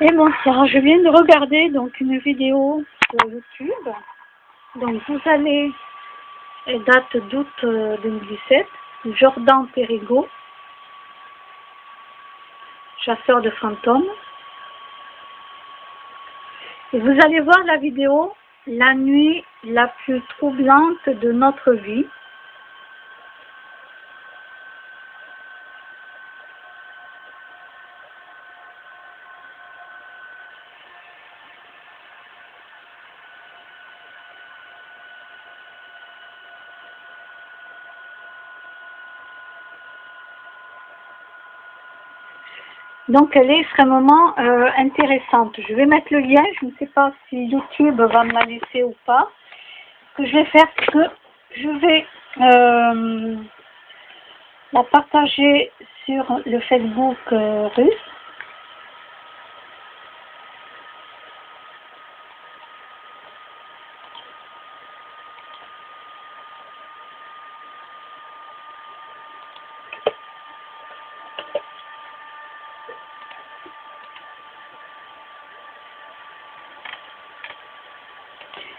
Et bonsoir, je viens de regarder donc une vidéo sur YouTube. Donc vous allez, elle date d'août 2017, Jordan Périgot, chasseur de fantômes. Et vous allez voir la vidéo, la nuit la plus troublante de notre vie. Donc elle est extrêmement intéressante. Je vais mettre le lien, je ne sais pas si YouTube va me la laisser ou pas. Ce que je vais faire, c'est que je vais la partager sur le Facebook russe.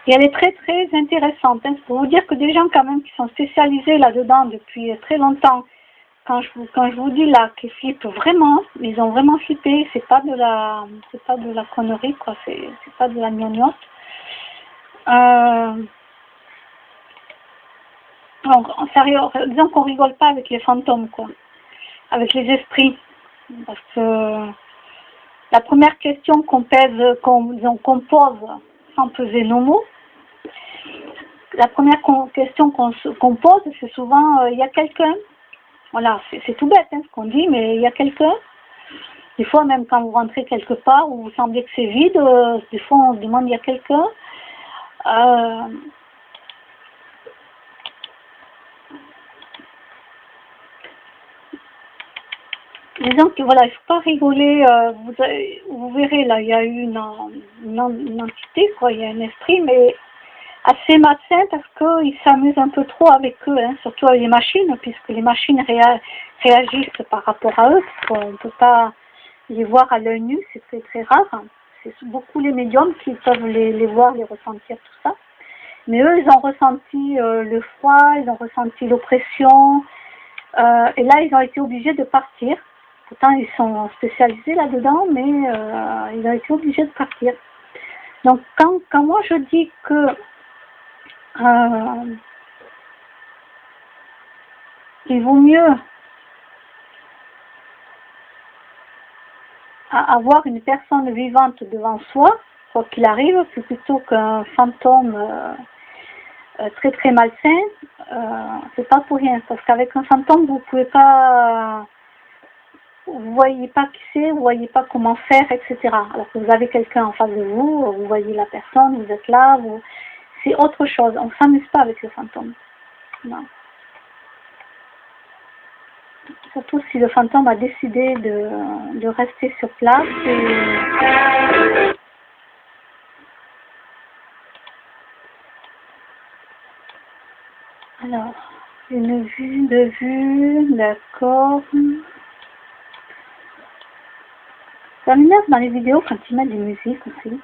Et elle est très très intéressante. Hein. Pour vous dire que des gens quand même qui sont spécialisés là-dedans depuis très longtemps, quand je vous dis là qu'ils flippent vraiment, ils ont vraiment flippé, c'est pas de la connerie quoi, c'est pas de la gnognotte. Disons qu'on rigole pas avec les fantômes quoi, avec les esprits, parce que la première question qu'on pose sans peser nos mots. La première question qu'on pose, c'est souvent il y a quelqu'un. Voilà, c'est tout bête hein, ce qu'on dit, mais il y a quelqu'un. Des fois, même quand vous rentrez quelque part où vous semblez que c'est vide, des fois on se demande il y a quelqu'un. Disons que voilà, il ne faut pas rigoler. Vous verrez là, il y a eu une entité, quoi, il y a un esprit, mais assez malsain parce qu'ils s'amusent un peu trop avec eux, hein, surtout avec les machines, puisque les machines réagissent par rapport à eux, parce qu'on ne peut pas les voir à l'œil nu, c'est très très rare. C'est beaucoup les médiums qui peuvent les voir, les ressentir, tout ça. Mais eux, ils ont ressenti le froid, ils ont ressenti l'oppression, et là, ils ont été obligés de partir. Pourtant, ils sont spécialisés là-dedans, mais ils ont été obligés de partir. Donc, quand moi je dis que il vaut mieux avoir une personne vivante devant soi, quoi qu'il arrive, plutôt qu'un fantôme très très malsain, c'est pas pour rien. Parce qu'avec un fantôme, vous pouvez pas, vous voyez pas qui c'est, vous voyez pas comment faire, etc. Alors que vous avez quelqu'un en face de vous, vous voyez la personne, vous êtes là, c'est autre chose. On s'amuse pas avec le fantôme. Non. Surtout si le fantôme a décidé de rester sur place. Alors, une vue de vue, d'accord. Ça m'énerve dans les vidéos quand ils mettent des musiques aussi.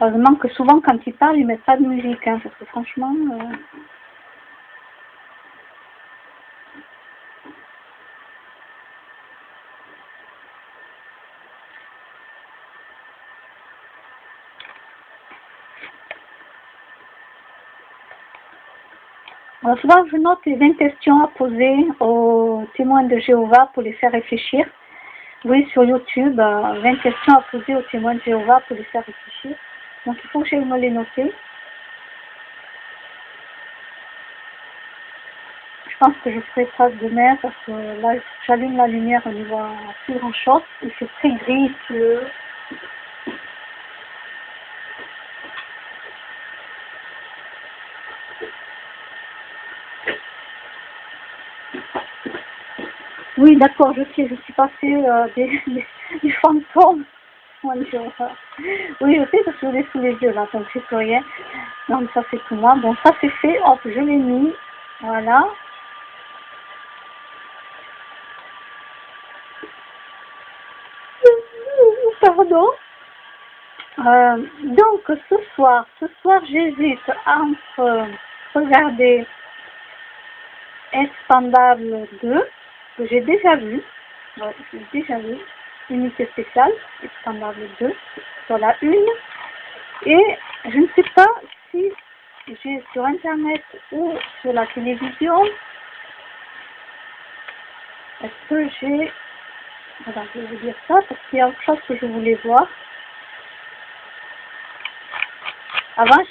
Heureusement que souvent quand ils parlent, ils mettent pas de musique, hein, parce que franchement... Alors souvent, je note les 20 questions à poser aux témoins de Jéhovah pour les faire réfléchir. Oui, sur YouTube, 20 questions à poser aux témoins de Jéhovah pour les faire réfléchir. Donc, il faut que j'aille me les noter. Je pense que je ferai ça demain parce que là, j'allume la lumière, on n'y voit plus grand chose. Il fait très gris, il pleut. Oui, d'accord, je sais, je suis passée des fantômes. Oui, je sais parce que je l'ai sous les yeux là, donc c'est plus rien. Non, mais ça c'est tout moi. Bon, ça c'est fait, hop, je l'ai mis. Voilà. dodo. Donc ce soir j'hésite entre regarder Expandable 2, que j'ai déjà vu, unité spéciale, Expandable 2, sur la une, et je ne sais pas si j'ai sur internet ou sur la télévision, est-ce que j'ai, alors je vais vous dire ça, parce qu'il y a autre chose que je voulais voir. Avant,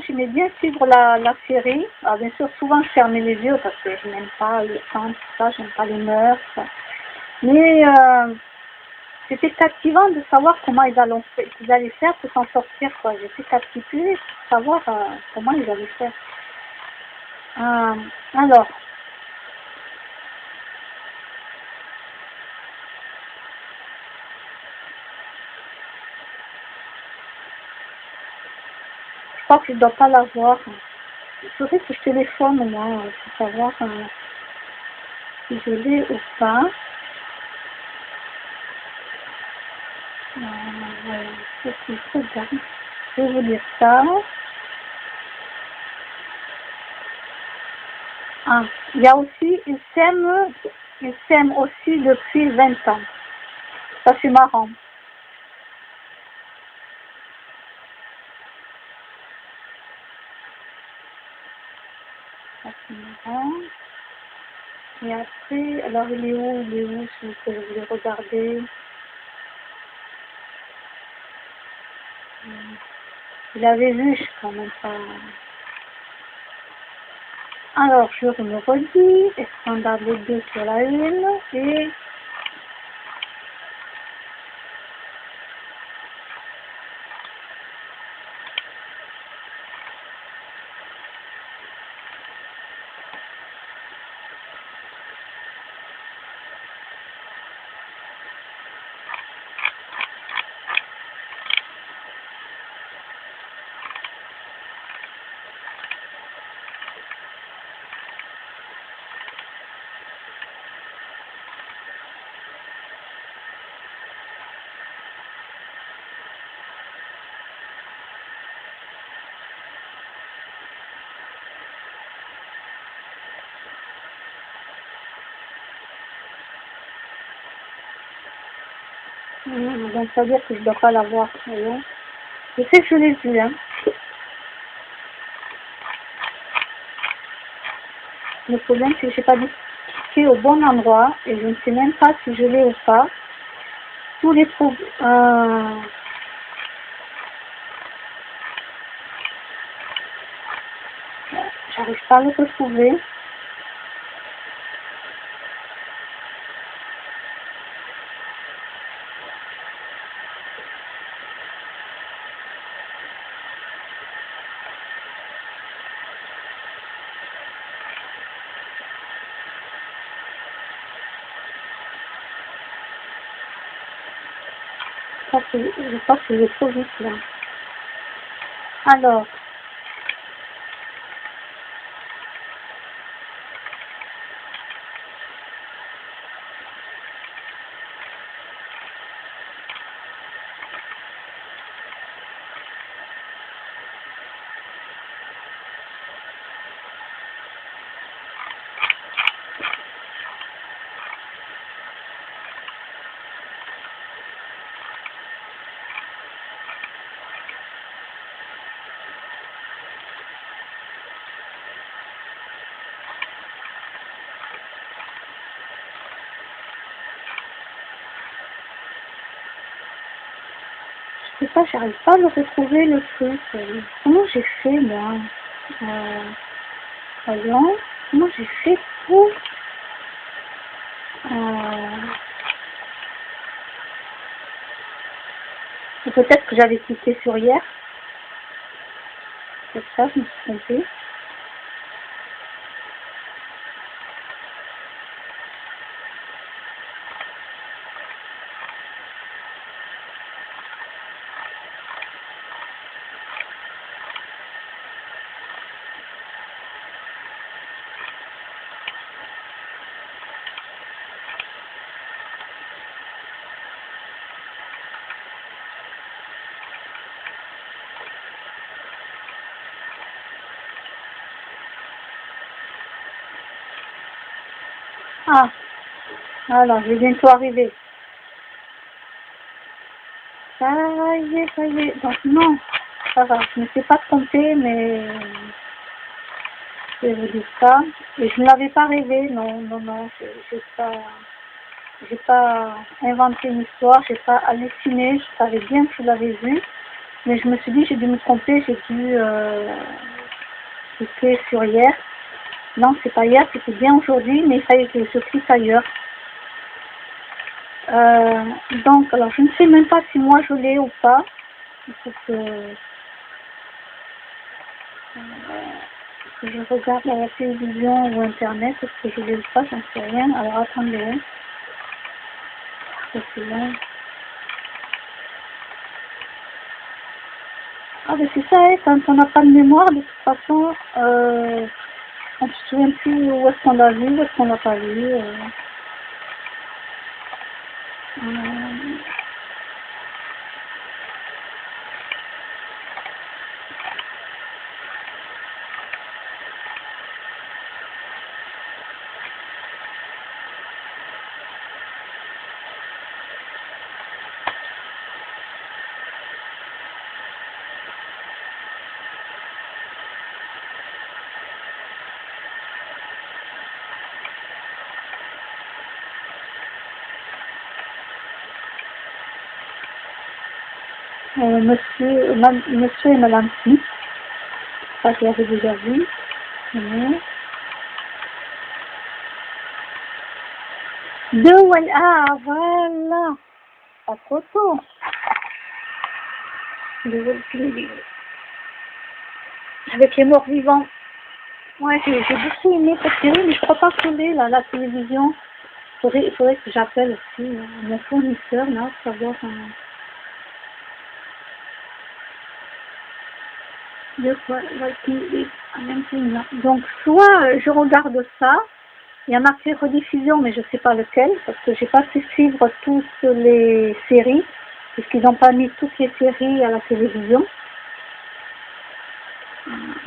j'aimais bien suivre la série. Alors, bien sûr, souvent, je fermais les yeux parce que je n'aime pas le sang, tout ça, je n'aime pas les mœurs. Mais c'était captivant de savoir comment ils allaient faire pour s'en sortir, quoi. J'étais captivée pour savoir comment ils allaient faire. Alors, je crois que je ne dois pas l'avoir. Il faudrait que je téléphone, moi, pour savoir si je l'ai ou pas. Voilà, je vais vous dire ça. Il y a aussi, ils s'aiment aussi depuis 20 ans. Ça, c'est marrant. Ça, c'est marrant. Et après, alors il est où, si vous voulez regarder. Il avait vu, je quand même pas. Alors, je me redis, Expandable 2 sur la une, et donc ça veut dire que je ne dois pas l'avoir. Voyons. Je sais que je l'ai vu, hein. Le problème, c'est que je n'ai pas cliqué au bon endroit et je ne sais même pas si je l'ai ou pas. Tous les j'arrive pas à le retrouver. Je crois que je vais trop vite là. Alors, je sais pas, j'arrive pas à le retrouver le truc. Comment j'ai fait moi? Voyons, comment j'ai fait pour peut-être que j'avais cliqué sur hier. C'est ça, je me suis trompée. Ah, alors, je vais bientôt arriver. Ça y est, ça y est. Donc, non, ça va. Je ne sais pas compter, mais je vais vous dire ça. Et je ne l'avais pas rêvé, non, non, non. J'ai pas inventé une histoire, j'ai pas halluciné. Je savais bien que je l'avais vu. Mais je me suis dit, j'ai dû me tromper, j'ai dû cliquer sur hier. Non, c'est pas hier, c'était bien aujourd'hui, mais ça y est, je clique ailleurs. Donc, alors, je ne sais même pas si moi je l'ai ou pas. Il faut que je regarde à la télévision ou internet, est-ce que je l'ai ou pas, j'en sais rien. Alors, attendez. Ça, c'est long. Ah, ben c'est ça, hein, quand on n'a pas de mémoire, de toute façon, on ne se souvient plus où est-ce qu'on l'a vu, où est-ce qu'on l'a pas vu. Monsieur et Madame Smith, ça je l'avais déjà vu. Ah, voilà, pas trop tôt. Avec les morts vivants. Ouais, j'ai beaucoup aimé cette série, mais je crois pas que l'ai, là, la télévision. Il faudrait que j'appelle aussi mon fournisseur, là, pour savoir de quoi donc, soit je regarde ça, il y a marqué rediffusion, mais je sais pas lequel, parce que j'ai pas pu suivre toutes les séries, puisqu'ils n'ont pas mis toutes les séries à la télévision.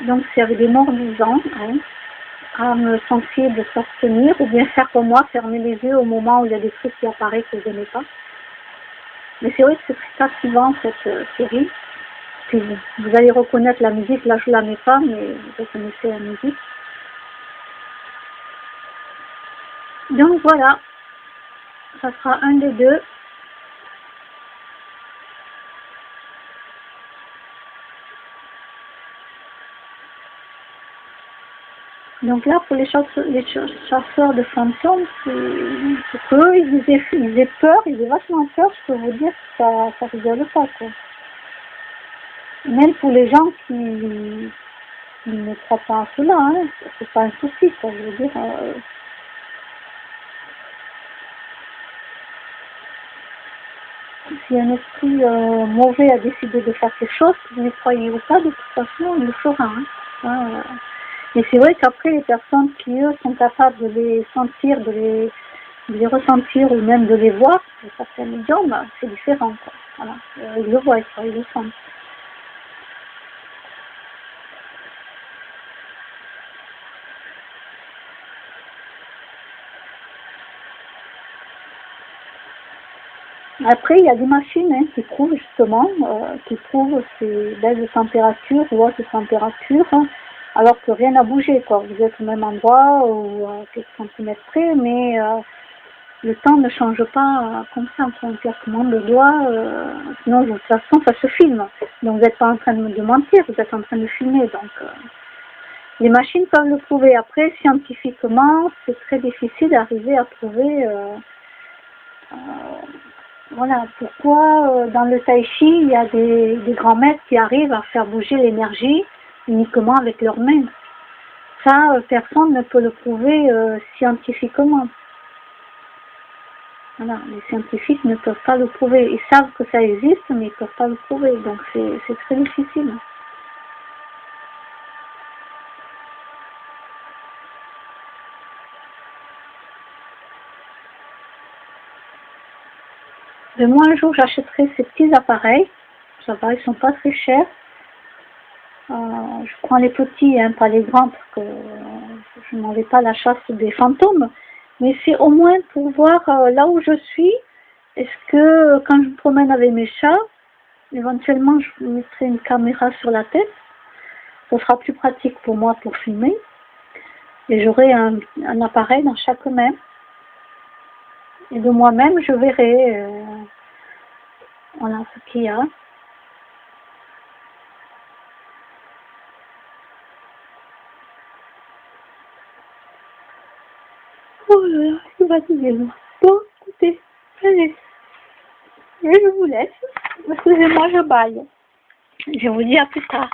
Donc, s'il y avait des morts vivants, hein, âme sensible s'abstenir, ou bien faire comme moi, fermer les yeux au moment où il y a des trucs qui apparaissent que je n'aimais pas. Mais c'est vrai que c'est très captivant cette série. Puis vous allez reconnaître la musique, là je la mets pas, mais vous reconnaissez la musique. Donc voilà, ça sera un des deux. Donc là, pour les chasseurs de fantômes, c'est qu'eux, ils aient peur, ils aient vachement peur, je peux vous dire que ça rigole pas, quoi. Même pour les gens qui ne croient pas à cela, hein, c'est pas un souci, quoi, je veux dire. Si un esprit mauvais a décidé de faire quelque chose, que vous ne croyez ou pas, de toute façon, il le fera. Hein. Et c'est vrai qu'après, les personnes qui, eux, sont capables de les sentir, de les ressentir ou même de les voir, certains médiums, c'est différent. Quoi. Voilà. Ils le voient, quoi, ils le sentent. Après, il y a des machines qui prouvent justement, ces baisses de température ou hautes températures, alors que rien n'a bougé, quoi. Vous êtes au même endroit ou à quelques centimètres près, mais le temps ne change pas comme ça, en claquement de doigts, sinon de toute façon ça se filme. Donc vous n'êtes pas en train de mentir, vous êtes en train de filmer. Donc les machines peuvent le prouver. Après, scientifiquement, c'est très difficile d'arriver à prouver voilà, pourquoi dans le tai chi, il y a des grands maîtres qui arrivent à faire bouger l'énergie uniquement avec leurs mains. Ça, personne ne peut le prouver scientifiquement. Voilà, les scientifiques ne peuvent pas le prouver. Ils savent que ça existe, mais ils ne peuvent pas le prouver. Donc c'est très difficile. Mais moi, un jour, j'achèterai ces petits appareils. Ces appareils ne sont pas très chers. Je prends les petits, pas les grands, parce que je n'en vais pas la chasse des fantômes. Mais c'est au moins pour voir là où je suis. Est-ce que quand je me promène avec mes chats, éventuellement je mettrai une caméra sur la tête. Ce sera plus pratique pour moi pour filmer. Et j'aurai un appareil dans chaque main. Et de moi-même, je verrai voilà ce qu'il y a. Oh là là, je suis fatiguée. Bon, écoutez, allez, je vous laisse. Excusez-moi, je baille. Je vous dis à plus tard.